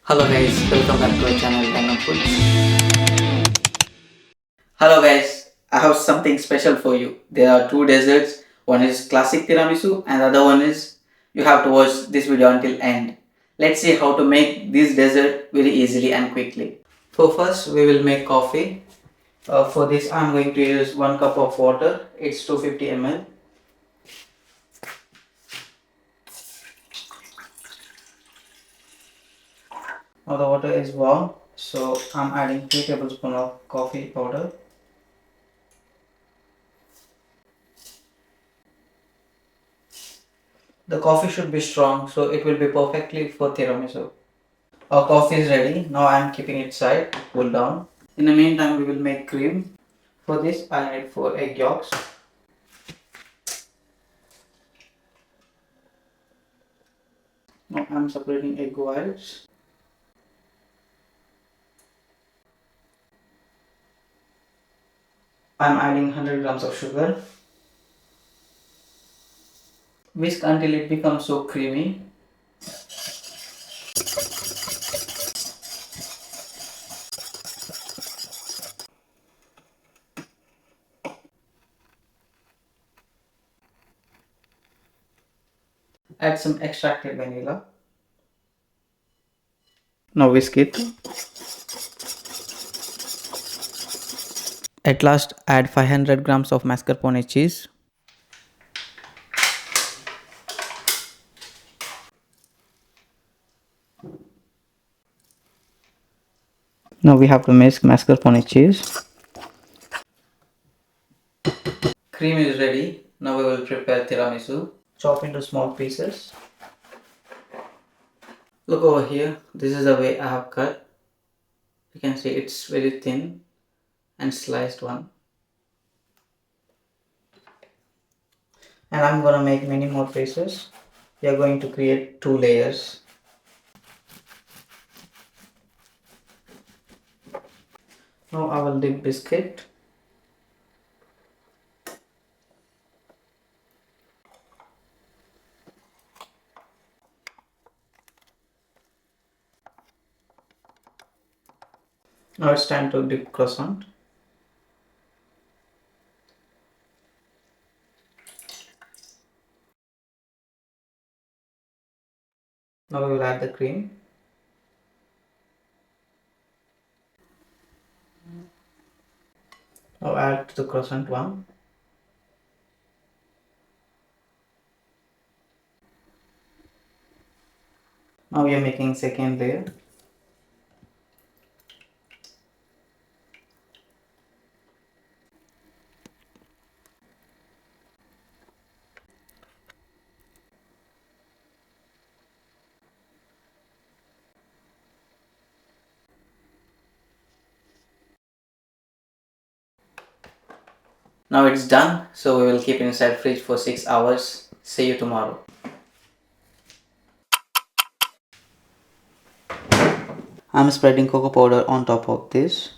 Hello guys, welcome back to our channel Random Foods. Hello guys, I have something special for you. There are two desserts. One is classic tiramisu and the other one is you have to watch this video until end. Let's see how to make this dessert very easily and quickly. For first we will make coffee. For this I am going to use 1 cup of water. It's 250 ml. Now the water is warm, so I'm adding 3 tablespoons of coffee powder. The coffee should be strong, so it will be perfectly for tiramisu. Our coffee is ready. Now I am keeping it aside to cool down. In the meantime, we will make cream. For this, I need 4 egg yolks. Now I am separating egg whites. I am adding 100 grams of sugar. Whisk until it becomes so creamy. Add some extracted vanilla. Now whisk it. At last, add 500 grams of mascarpone cheese. Now we have to mix mascarpone cheese. Cream is ready. Now we will prepare tiramisu. Chop into small pieces. Look over here. This is the way I have cut. You can see it's very thin and sliced one. And I'm gonna make many more pieces. We are going to create 2 layers. Now I will dip biscuit. Now it's time to dip croissant. Now we will add the cream. Now add the croissant one. Now we are making second layer. Now it's done, so we will keep it inside fridge for 6 hours. See you tomorrow. I'm spreading cocoa powder on top of this.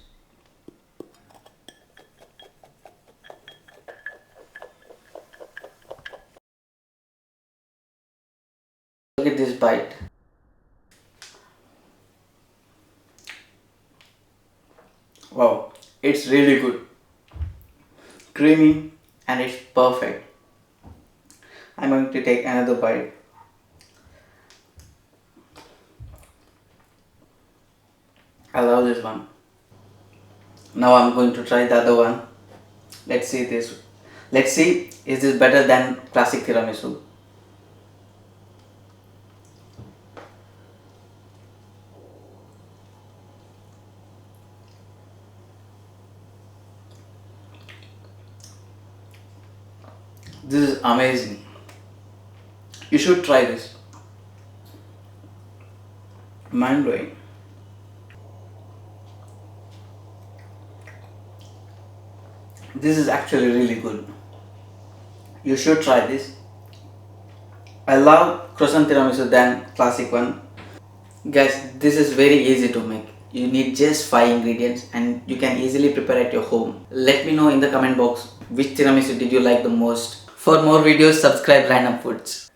Look at this bite. Wow, it's really good. Creamy and it's perfect. I'm going to take another bite. I love this one. Now I'm going to try the other one. Let's see this. Let's see, is this better than classic tiramisu? This is amazing. You should try this. Mind blowing. This is actually really good. You should try this. I love croissant tiramisu than classic one. Guys, this is very easy to make. You need just 5 ingredients and you can easily prepare at your home. Let me know in the comment box which tiramisu did you like the most. For more videos, subscribe Random Foods.